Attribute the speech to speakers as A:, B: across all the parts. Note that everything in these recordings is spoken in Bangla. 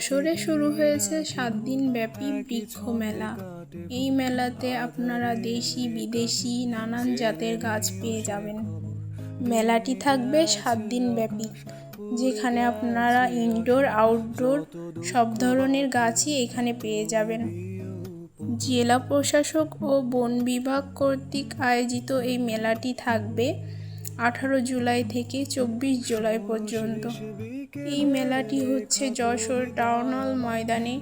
A: যশোরে শুরু হয়েছে 7 দিন ব্যাপী বৃক্ষ মেলা। এই মেলাতে আপনারা দেশি বিদেশি নানান জাতের গাছ পেয়ে যাবেন। মেলাটি থাকবে 7 দিন ব্যাপী, যেখানে আপনারা ইনডোর আউটডোর সব ধরনের গাছই এখানে পেয়ে যাবেন। জেলা প্রশাসক ও বন বিভাগ কর্তৃক আয়োজিত এই মেলাটি থাকবে 18 জুলাই থেকে 24 জুলাই পর্যন্ত। এই মেলাটি হচ্ছে যশোর টাউন হল ময়দানে।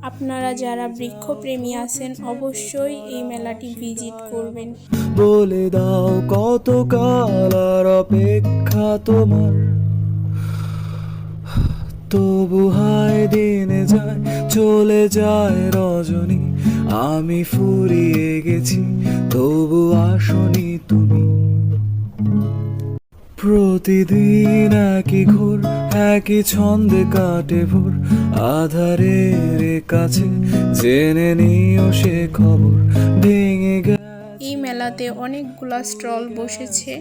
A: আপনারা যারা বৃক্ষপ্রেমী আছেন অবশ্যই এই মেলাটি ভিজিট করবেন।
B: বলে দাও কত কাল আর অপেক্ষা তোমার, তবু হায় দিনে যায় চলে যায় রজনী, আমি ফুরিয়ে গেছি তবু আসনি তুমি। প্রতিদিন একই ঘোর একই ছন্দে কাটে ভোর, আধারের কাছে জেনে নিও সে খবর ভেঙে গেছে।
A: এই মেলাতে অনেকগুলা স্টল বসেছে,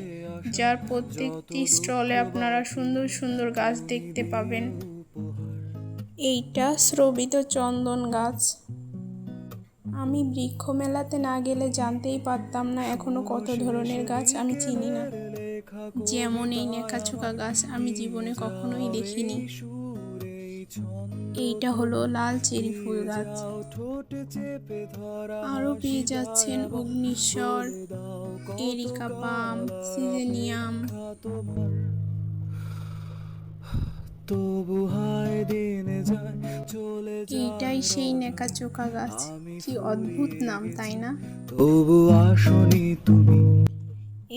A: যার প্রত্যেকটি স্টলে আপনারা সুন্দর সুন্দর গাছ দেখতে পাবেন। এইটা স্রবিত চন্দন গাছ। আমি বৃক্ষ মেলাতে না গেলে জানতেই পারতাম না এখনো কত ধরনের গাছ আমি চিনি না। যেমন এই নেকাচুকা গাছ আমি জীবনে কখনোই দেখিনি। এইটা হলো লাল চেরি ফুল গাছ। আরও পেয়ে যাচ্ছেন অগ্নিশ্বর, এরিকা পাম, সিজেনিয়াম। এইটাই সেই নেকাচোকা গাছ। কি অদ্ভুত নাম, তাই না?
B: তবু আসনি তুমি।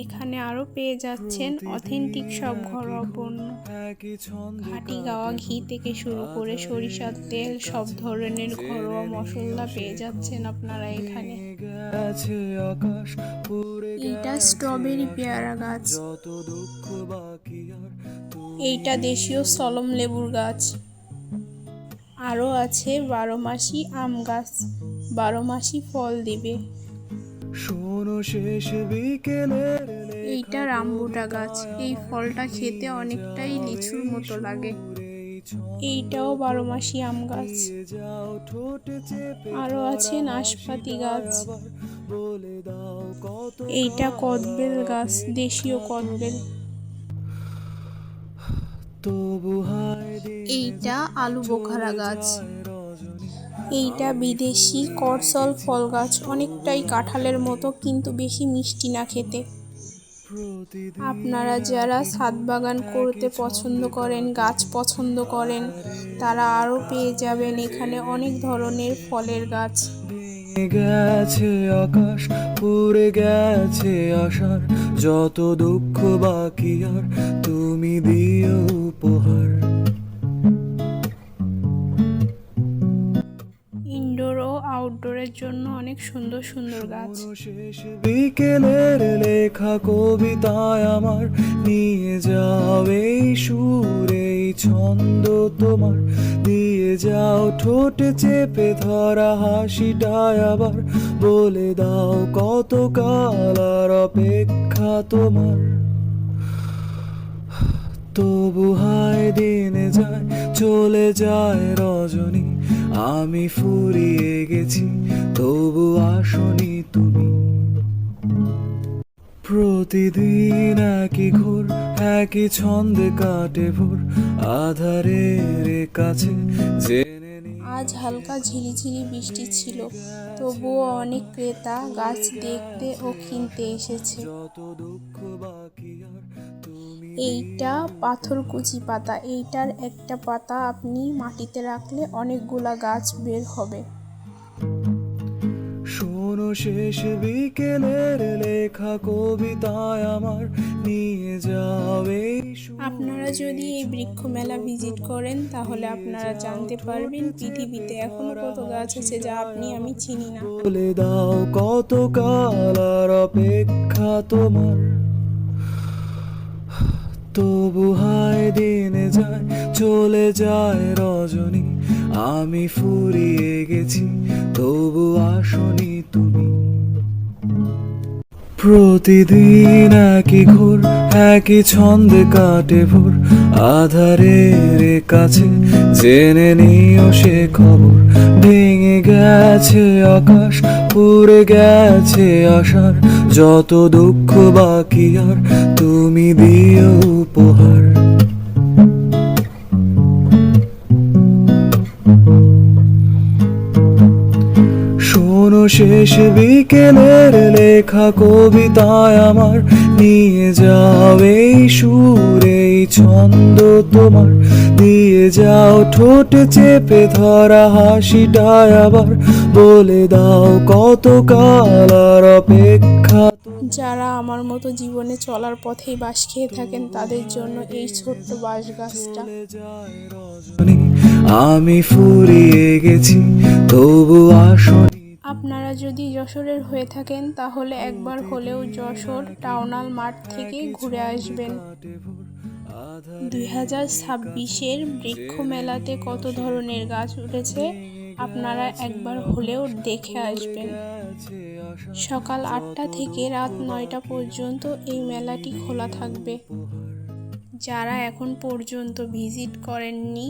A: এখানে আরও পেয়ে যাচ্ছেন অথেন্টিক সব ঘরোয়া পণ্য। খাঁটি গাওয়া ঘি থেকে শুরু করে সরিষার তেল, সব ধরনের ঘরোয়া মশলা পেয়ে যাচ্ছেন আপনারা এখানে। এইটা স্ট্রবেরি পেয়ারা গাছ। এইটা দেশীয় সলম লেবুর গাছ। আরও আছে 12 মাসি আম গাছ, 12 মাসি ফল দিবে। এইটা রামবুটা গাছ। এই ফলটা খেতে অনেকটাই লিচুর মতো লাগে। এইটাও 12 মাসি আম গাছ। আরও আছে নাশপাতি গাছ। এইটা কদবেল গাছ, দেশীয় কদবেল। এইটা আলু বোখারা গাছ। এইটা বিদেশি করসল ফল গাছ, অনেকটাই কাঁঠালের মতো কিন্তু বেশি মিষ্টি না খেতে। আপনারা যারা ছাদ বাগান করতে পছন্দ করেন, গাছ পছন্দ করেন, তারা আরও পেয়ে যাবেন এখানে অনেক ধরনের ফলের গাছ।
B: গেছে আকাশ পুড়ে গেছে আশার, যত দুঃখ বাকি আর তুমি দিও উপহার।
A: ইনডোর ও আউটডোরের জন্য অনেক সুন্দর সুন্দর গাছ।
B: শেষ বিকেলের লেখা কবিতায় আমার নিয়ে যাও এই সুর এই ছন্দ তোমার, দিয়ে যাও ঠোঁটে চেপে ধরা হাসিটায় আবার, বলে দাও কত কাল আর অপেক্ষা তোমার, তবু হায় দিনে যায় চলে যায় রজনী, আমি ফুরিয়ে গেছি তবু আসনি তুমি। প্রতিদিন একই ঘোর একই ছন্দে কাটে ভোর, আধারের কাছে জেনে নি।
A: আজ হালকা ঝিরিঝিরি বৃষ্টি ছিল, তবুও অনেক ক্রেতা গাছ দেখতে ও কিনতে এসেছে। এইটা পাথরকুচি পাতা। এইটার একটা পাতা আপনি মাটিতে রাখলে অনেকগুলা গাছ বের হবে।
B: শোনো শেষ বিকেলের লেখা কবিতায় আমার নিয়ে যাবে।
A: আপনারা যদি এই বৃক্ষ মেলা ভিজিট করেন তাহলে আপনারা জানতে পারবেন পৃথিবীতে এখনো কত গাছ আছে যা আমি চিনি না।
B: বলে দাও কত কাল আর অপেক্ষা তোমার, তবু হায় দিনে যায় চলে যায় রজনী, আমি ফুরিয়ে গেছি তবু আসনি তুমি। প্রতিদিন একই ঘোর একই ছন্দে কাটে ভোর, আধারের কাছে জেনে নিও সে খবর। ভেঙে গেছে আকাশ, পুড়ে গেছে আশার, যত দুঃখ বাকি আর তুমি দিও উপহার। শোনো শেষ বিকেলের লেখা কবিতায় আমার, নিয়ে যাও এই সুর এই ছন্দ তোমার, দিয়ে যাও ঠোঁটে চেপে ধরা হাসিটায় আবার, বলে দাও কত কাল আর অপেক্ষা।
A: যারা আমার মতো জীবনে চলার পথেই বাঁশ খেয়ে থাকেন তাদের জন্য এই ছোট্ট বাঁশ গাছটা।
B: আমি ফুরিয়ে গেছি তবু আসনি।
A: আপনারা যদি যশোরের হয়ে থাকেন তাহলে একবার হলেও যশোর টাউনাল মাঠ থেকে ঘুরে আসবেন। 2026-এর বৃক্ষ মেলাতে কত ধরনের গাছ উঠেছে আপনারা একবার হলেও দেখে আসবেন। সকাল 8টা থেকে রাত 9টা পর্যন্ত এই মেলাটি খোলা থাকবে। যারা এখন পর্যন্ত ভিজিট করেননি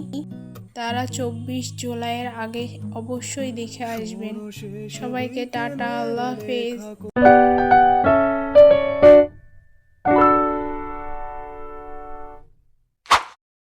A: তারা 24 জুলাইয়ের আগে অবশ্যই দেখে আসবেন। সবাইকে টাটা, আল্লাহ হাফেজ।